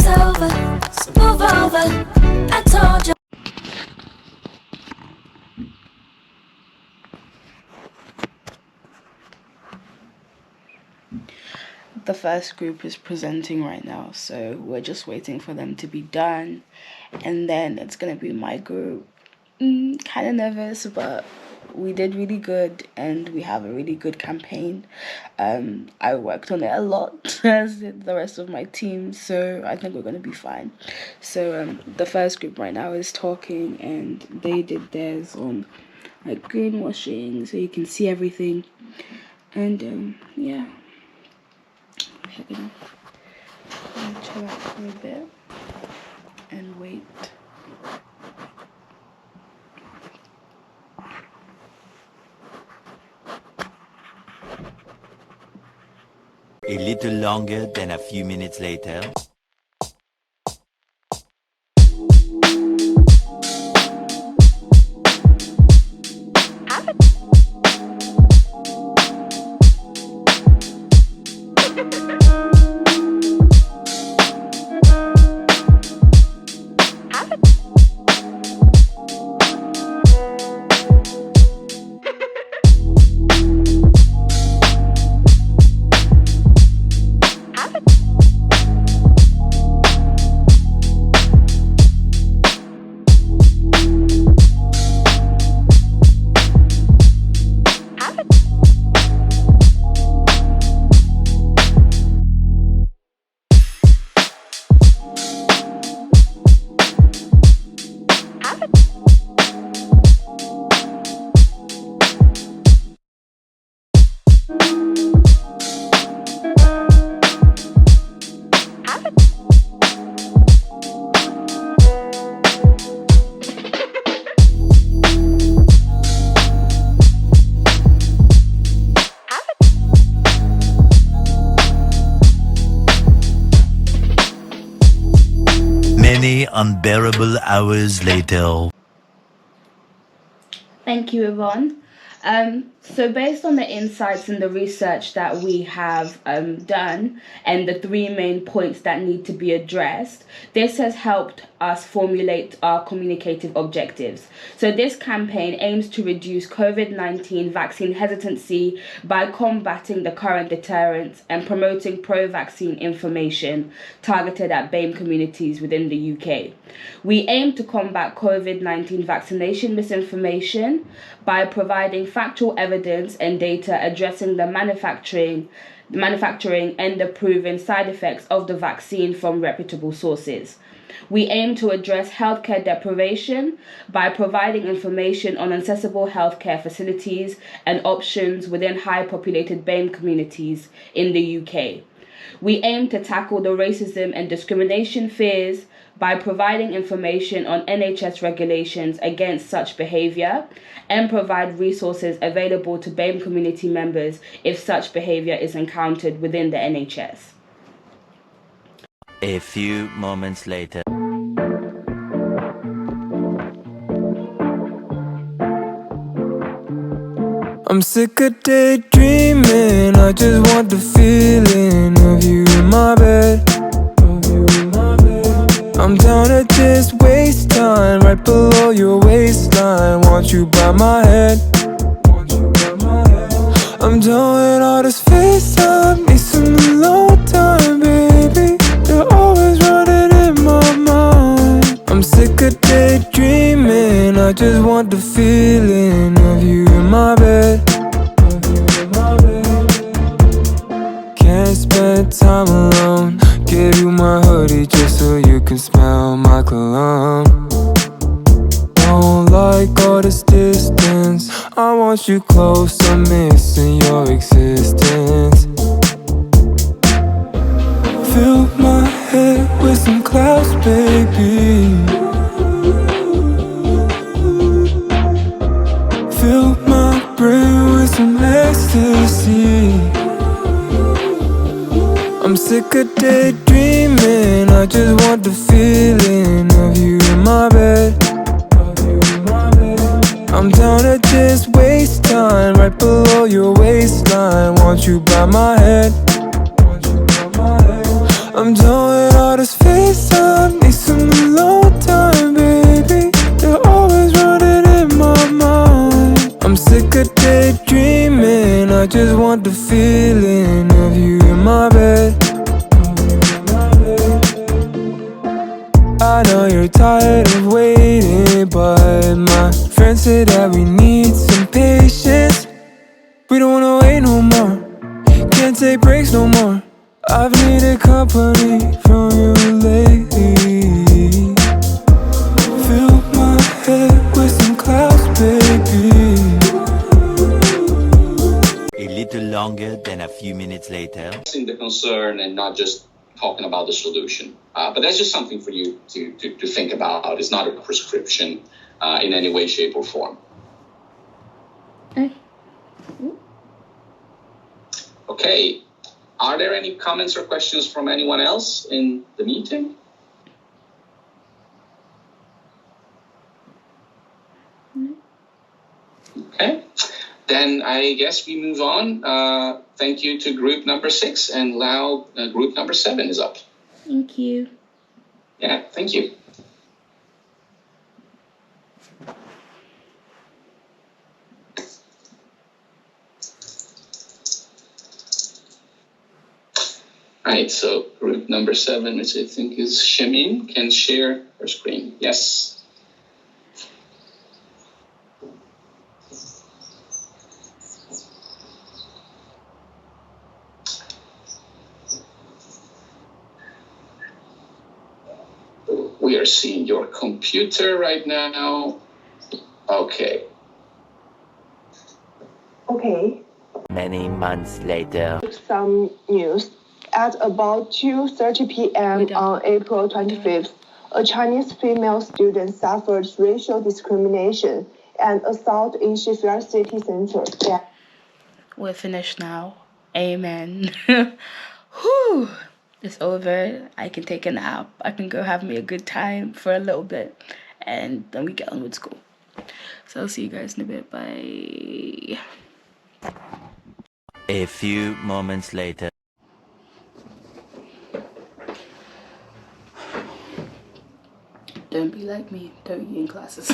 over, so move over. I told you. The first group is presenting right now, so we're just waiting for them to be done, and then it's gonna be my group. Kind of nervous, but we did really good, and we have a really good campaign. I worked on it a lot, as did the rest of my team, so I think we're gonna be fine. So the first group right now is talking, and they did theirs on like greenwashing, so you can see everything, and yeah. We're gonna chill out for a bit and wait. A little longer than a few minutes later. Many unbearable hours later. Thank you, Yvonne. So based on the insights and the research that we have done and the three main points that need to be addressed, this has helped us formulate our communicative objectives. So this campaign aims to reduce COVID-19 vaccine hesitancy by combating the current deterrents and promoting pro-vaccine information targeted at BAME communities within the UK. We aim to combat COVID-19 vaccination misinformation by providing factual evidence and data addressing the manufacturing and the proven side effects of the vaccine from reputable sources. We aim to address healthcare deprivation by providing information on accessible healthcare facilities and options within high-populated BAME communities in the UK. We aim to tackle the racism and discrimination fears by providing information on NHS regulations against such behaviour and provide resources available to BAME community members if such behaviour is encountered within the NHS. A few moments later. I'm sick of daydreaming, I just want the feeling of you in my bed. I'm down to just waste time right below your waistline. Want you by my head. I'm done with all this FaceTime, need some alone time, baby. You're always running in my mind. I'm sick of daydreaming, I just want the feeling of you in my bed. Can't spend time alone. Give you my hoodie just so you can smell my cologne. Don't like all this distance, I want you close, I'm missing your existence. Fill my head with some clouds, baby. Fill my brain with some ecstasy. I'm sick of daydreaming, I just want the feeling of you in my bed. I'm down to just waste time right below your waistline. Want you by my head. I'm done with all this face I just want the feeling of you in my bed. I know you're tired of waiting, but my friend said that we need some patience. We don't wanna wait no more, can't take breaks no more. I've needed company from you lately. Fill my head with some clouds, baby. A little longer than a few minutes later. The concern and not just talking about the solution. But that's just something for you to think about. It's not a prescription in any way, shape, or form. Okay. Are there any comments or questions from anyone else in the meeting? Okay. Then I guess we move on. Thank you to group number 6, and now group number 7 is up. Thank you. Yeah, thank you. Right, so group number 7, which I think is Shamin, can share her screen. Yes. We are seeing your computer right now. Okay. Okay. Many months later. Some news. At about 2:30 p.m. on April 25th, a Chinese female student suffered racial discrimination and assault in Sheffield City Center. We're finished now. Amen. Whew. It's over. I can take a nap. I can go have me a good time for a little bit. And then we get on with school. So I'll see you guys in a bit. Bye. A few moments later. Don't be like me. Don't eat in classes.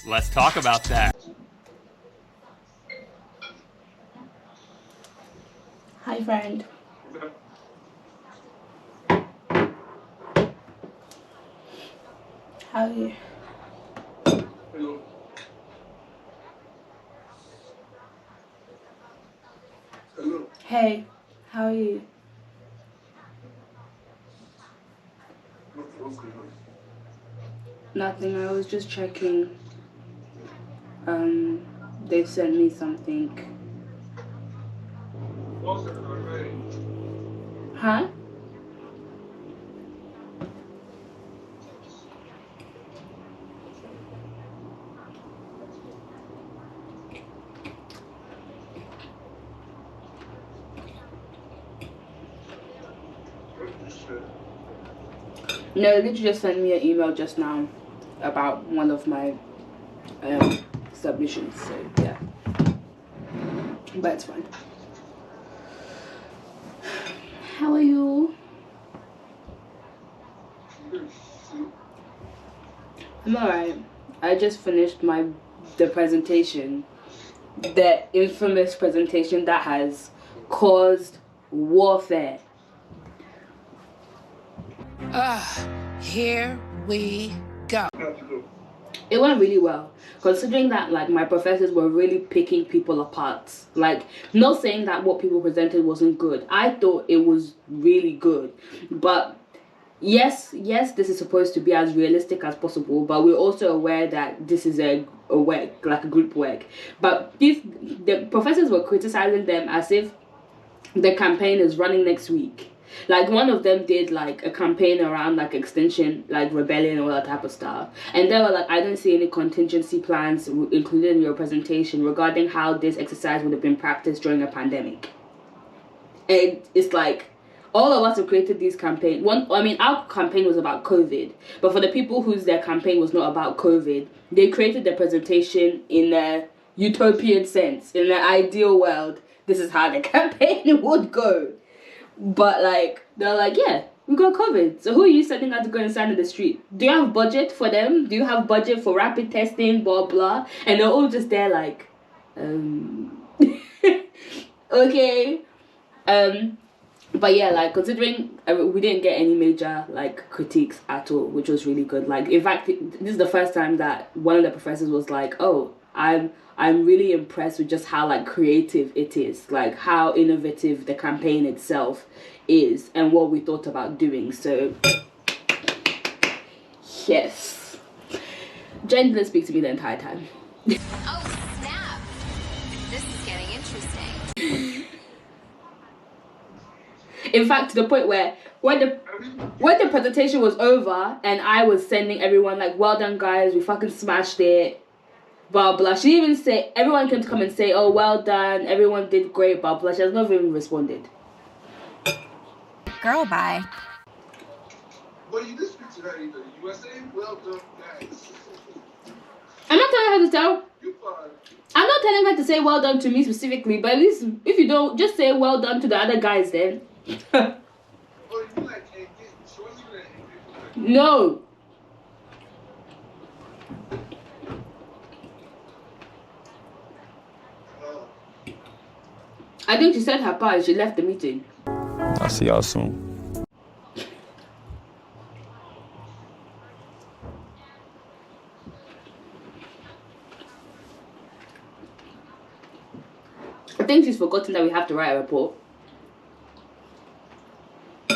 Let's talk about that. Hi, friend. How are you? Hello. Hello. Hey, how are you? What's going on? Nothing. I was just checking. They sent me something. What's the already? Huh? No, they literally just sent me an email just now about one of my submissions. So yeah, but it's fine. How are you? I'm alright. I just finished the presentation, the infamous presentation that has caused warfare. Here we go. It went really well, considering that like my professors were really picking people apart. Like, not saying that what people presented wasn't good. I thought it was really good, but yes, this is supposed to be as realistic as possible, but we're also aware that this is a work, like a group work. But the professors were criticizing them as if the campaign is running next week. Like, one of them did like a campaign around like extinction, like rebellion, all that type of stuff, and they were like, I don't see any contingency plans included in your presentation regarding how this exercise would have been practiced during a pandemic. And it's like, all of us who created these campaigns, our campaign was about COVID, but for the people whose their campaign was not about COVID, they created the presentation in a utopian sense. In an ideal world, this is how the campaign would go. But like, they're like, yeah, we got COVID, so who are you sending out to go and stand in the street? Do you have budget for them? Do you have budget for rapid testing, blah blah? And they're all just there like, okay. But yeah, like, considering we didn't get any major like critiques at all, which was really good. Like, in fact, this is the first time that one of the professors was like, oh, I'm really impressed with just how like creative it is, like how innovative the campaign itself is and what we thought about doing. So yes, Jen didn't speak to me the entire time. Oh, snap. This is getting interesting. In fact, to the point where when the presentation was over and I was sending everyone like, well done guys, we fucking smashed it, blah blah. She didn't even say, everyone came to come and say, oh well done, everyone did great, blah blah. She has not even responded. Girl, bye. But you did speak to her in the USA. Well done, guys. I'm not telling her to tell. You fine. I'm not telling her to say well done to me specifically, but at least if you don't, just say well done to the other guys then. Oh, you like engaged? She wasn't even engaged. No. I think she said her part and she left the meeting. I'll see y'all soon. I think she's forgotten that we have to write a report.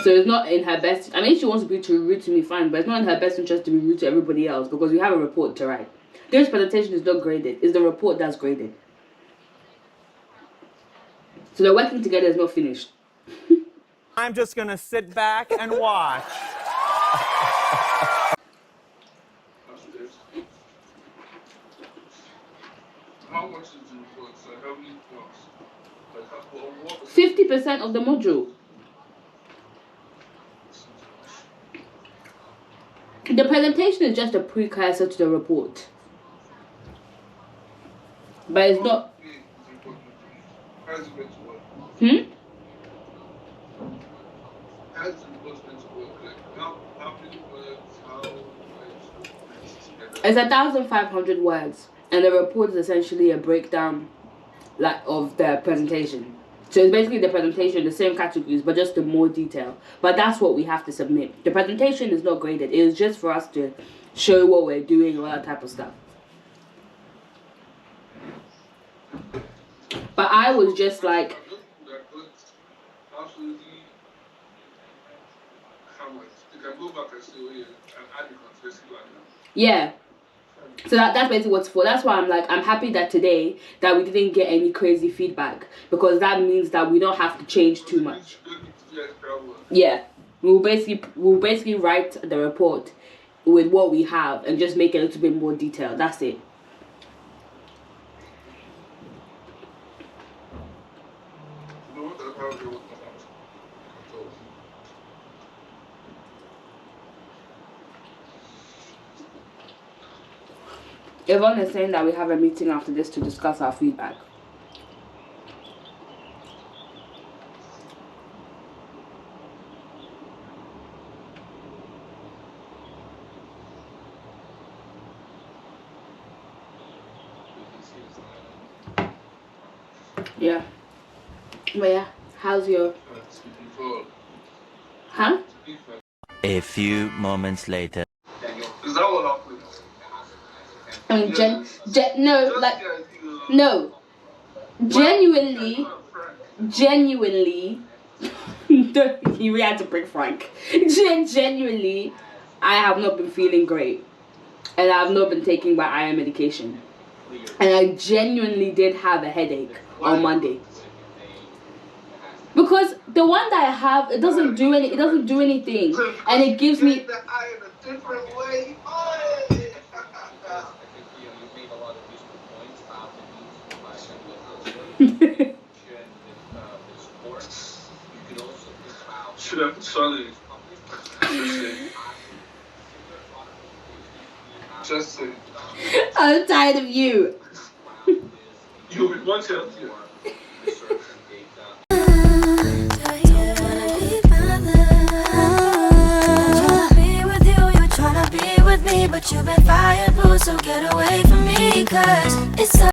So it's not in her best. I mean, she wants to be rude to me, fine, but it's not in her best interest to be rude to everybody else because we have a report to write. This presentation is not graded. It's the report that's graded. So the working together is not finished. I'm just gonna sit back and watch. How much is the report? So how many points? Like, what? 50% of the module. The presentation is just a precursor to the report. But it's not. How is it meant to work? How is the report meant to work? Like, how many words? How It's 1,500 words, and the report is essentially a breakdown, like, of the presentation. So it's basically the presentation, the same categories, but just in more detail. But that's what we have to submit. The presentation is not graded. It is just for us to show what we're doing, all that type of stuff. But I was just like, absolutely. How much? You can go back and say, oh yeah, and add the context to that. yeah. So that's basically what's for. That's why I'm like, I'm happy that today that we didn't get any crazy feedback, because that means that we don't have to change too much. Yeah, we'll basically write the report with what we have and just make it a little bit more detailed. That's it. Yvonne is saying that we have a meeting after this to discuss our feedback. Yeah. But yeah, how's your... Huh? A few moments later. Is that what happened? I mean, no, like, no, genuinely, you had to bring Frank. Genuinely, I have not been feeling great, and I have not been taking my iron medication, and I genuinely did have a headache on Monday. Because the one that I have, it doesn't do anything, and it gives me. The iron a different way. Should have Sunny. Just say. I'm tired of you. You'll be one tell you. But you've been fired, boo, so get away from me, cause it's so